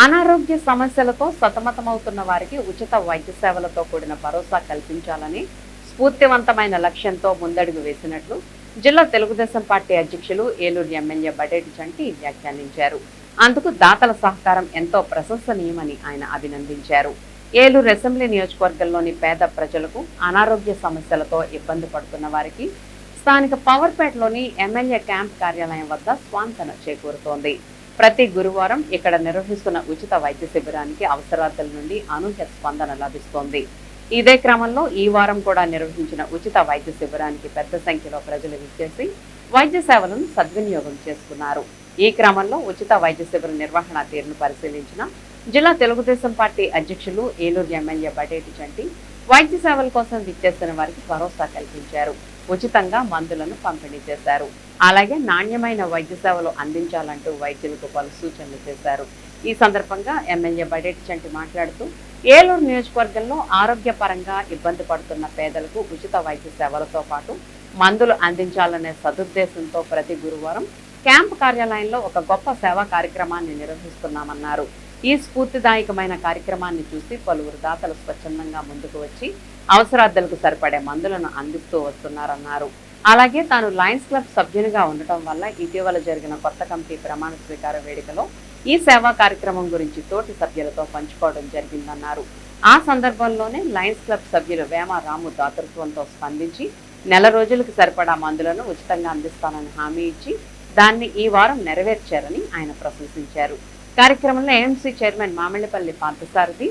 అనారోగ్య సమస్యలతో సతమతమవుతున్న వారికి ఉచిత వైద్య సేవలతో కూడిన భరోసా కల్పించాలని స్ఫూర్తివంతమైన లక్ష్యంతో ముందడుగు వేసినట్లు జిల్లా తెలుగుదేశం పార్టీ అధ్యక్షులు ఏలూరు ఎమ్మెల్యే బడేటి చంటి వ్యాఖ్యానించారు. అందుకు దాతల సహకారం ఎంతో ప్రశంసనీయమని ఆయన అభినందించారు. ఏలూరు అసెంబ్లీ నియోజకవర్గంలోని పేద ప్రజలకు అనారోగ్య సమస్యలతో ఇబ్బంది పడుతున్న వారికి స్థానిక పవర్పేటలోని ఎమ్మెల్యే క్యాంప్ కార్యాలయం వద్ద స్వాంతన చేకూరుతోంది. ప్రతి గురువారం ఇక్కడ నిర్వహిస్తున్న ఉచిత వైద్య శిబిరానికి అవసరార్థుల నుండి అనూహ్య స్పందన లభిస్తోంది. ఇదే క్రమంలో ఈ వారం కూడా నిర్వహించిన ఉచిత వైద్య శిబిరానికి పెద్ద సంఖ్యలో ప్రజలు విచ్చేసి వైద్య సేవలను సద్వినియోగం చేసుకున్నారు. ఈ క్రమంలో ఉచిత వైద్య శిబిర నిర్వహణ తీరును పరిశీలించిన జిల్లా తెలుగుదేశం పార్టీ అధ్యక్షులు ఏలూరు ఎమ్మెల్యే బడేటి చంటి వైద్య సేవల కోసం విచ్చేసిన వారికి భరోసా కల్పించారు. ఉచితంగా మందులను పంపిణీ చేశారు. అలాగే నాణ్యమైన వైద్య సేవలు అందించాలంటూ వైద్యులకు పలు సూచనలు చేశారు. ఈ సందర్భంగా ఎమ్మెల్యే బడేటి చంటి మాట్లాడుతూ ఏలూరు నియోజకవర్గంలో ఆరోగ్యపరంగా ఇబ్బంది పడుతున్న పేదలకు ఉచిత వైద్య సేవలతో పాటు మందులు అందించాలనే సదుద్దేశంతో ప్రతి గురువారం క్యాంప్ కార్యాలయంలో ఒక గొప్ప సేవా కార్యక్రమాన్ని నిర్వహిస్తున్నామన్నారు. ఈ స్ఫూర్తిదాయకమైన కార్యక్రమాన్ని చూసి పలువురు దాతలు స్వచ్ఛందంగా ముందుకు వచ్చి అవసరార్థులకు సరిపడే మందులను అందిస్తూ వస్తున్నారన్నారు. అలాగే తాను లయన్స్ క్లబ్ సభ్యునిగా ఉండటం వల్ల ఇటీవల జరిగిన కొత్త కమిటీ ప్రమాణ స్వీకార వేడుకలో ఈ సేవా కార్యక్రమం గురించి తోటి సభ్యులతో పంచుకోవడం జరిగిందన్నారు. ఆ సందర్భంలోనే లయన్స్ క్లబ్ సభ్యులు వేమ రాము దాతృత్వంతో స్పందించి నెల రోజులకు సరిపడా మందులను ఉచితంగా అందిస్తానని హామీ ఇచ్చి దాన్ని ఈ వారం నెరవేర్చారని ఆయన ప్రశంసించారు. కార్యక్రమంలో ఏఎంసీ చైర్మన్ మామిళ్లపల్లి పార్థసారథి,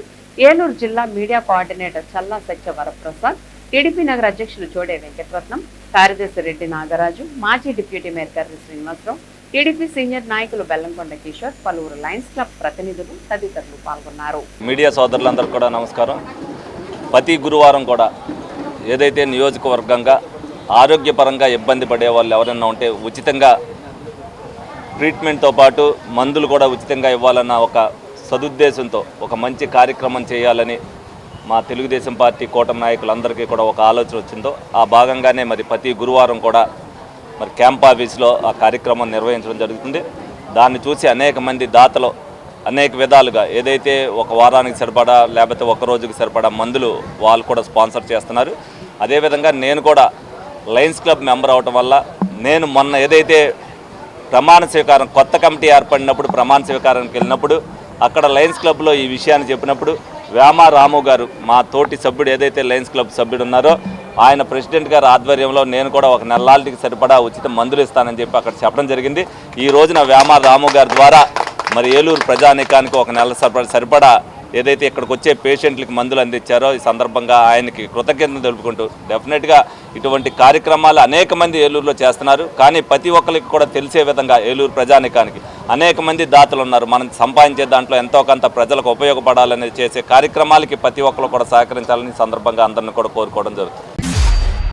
ఏలూరు జిల్లా media coordinator Challa Satya Varaprasad, TDP నగర అధ్యక్షులు చోడే వెంకటరత్నం, కార్యదర్శి రెడ్డి నాగరాజు, మాజీ deputy mayor Karri Srinivasarao, TDP senior నాయకులు బెల్లంకొండ కిషోర్, పలువురు లయన్స్ క్లబ్ ప్రతినిధులు తదితరులు పాల్గొన్నారు. మీడియా సోదరులందరికీ కూడా నమస్కారం. ప్రతి గురువారం కూడా ఏదైతే నియోజకవర్గంగా ఆరోగ్యపరంగా ఇబ్బంది పడే వాళ్ళు ఎవరైనా ఉంటే ఉచితంగా ట్రీట్మెంట్తో పాటు మందులు కూడా ఉచితంగా ఇవ్వాలన్న ఒక సదుద్దేశంతో ఒక మంచి కార్యక్రమం చేయాలని మా తెలుగుదేశం పార్టీ కూటమి నాయకులందరికీ కూడా ఒక ఆలోచన వచ్చిందో ఆ భాగంగానే మరి ప్రతి గురువారం కూడా మరి క్యాంప్ ఆఫీస్లో ఆ కార్యక్రమం నిర్వహించడం జరుగుతుంది. దాన్ని చూసి అనేక మంది దాతలు అనేక విధాలుగా ఏదైతే ఒక వారానికి సరిపడా లేకపోతే ఒక రోజుకి సరిపడా మందులు వాళ్ళు కూడా స్పాన్సర్ చేస్తున్నారు. అదేవిధంగా నేను కూడా లయన్స్ క్లబ్ మెంబర్ అవటం వల్ల నేను మొన్న ఏదైతే ప్రమాణ స్వీకారం కొత్త కమిటీ ఏర్పడినప్పుడు ప్రమాణ స్వీకారానికి వెళ్ళినప్పుడు అక్కడ లయన్స్ క్లబ్లో ఈ విషయాన్ని చెప్పినప్పుడు వేమ రాము గారు మా తోటి సభ్యుడు ఏదైతే లయన్స్ క్లబ్ సభ్యుడు ఉన్నారో ఆయన ప్రెసిడెంట్ గారి ఆధ్వర్యంలో నేను కూడా ఒక నెలలాటికి సరిపడా ఉచిత మందులు ఇస్తానని చెప్పి అక్కడ చెప్పడం జరిగింది. ఈ రోజున వేమ రాము గారి ద్వారా మరి ఏలూరు ప్రజానీకానికి ఒక నెల సరిపడా ఏదైతే ఇక్కడికి వచ్చే పేషెంట్లకు మందులు అందించారో ఈ సందర్భంగా ఆయనకి కృతజ్ఞతలు తెలుపుకుంటూ డెఫినెట్గా ఇటువంటి కార్యక్రమాలు అనేక మంది ఏలూరులో చేస్తున్నారు. కానీ ప్రతి ఒక్కరికి కూడా తెలిసే విధంగా ఏలూరు ప్రజానీకానికి అనేక మంది దాతలు ఉన్నారు. మనం సంపాదించే దాంట్లో ఎంతో కొంత ప్రజలకు ఉపయోగపడాలని చేసే కార్యక్రమాలకి ప్రతి ఒక్కరు కూడా సహకరించాలని సందర్భంగా అందరిని కూడా కోరుకోవడం జరుగుతుంది.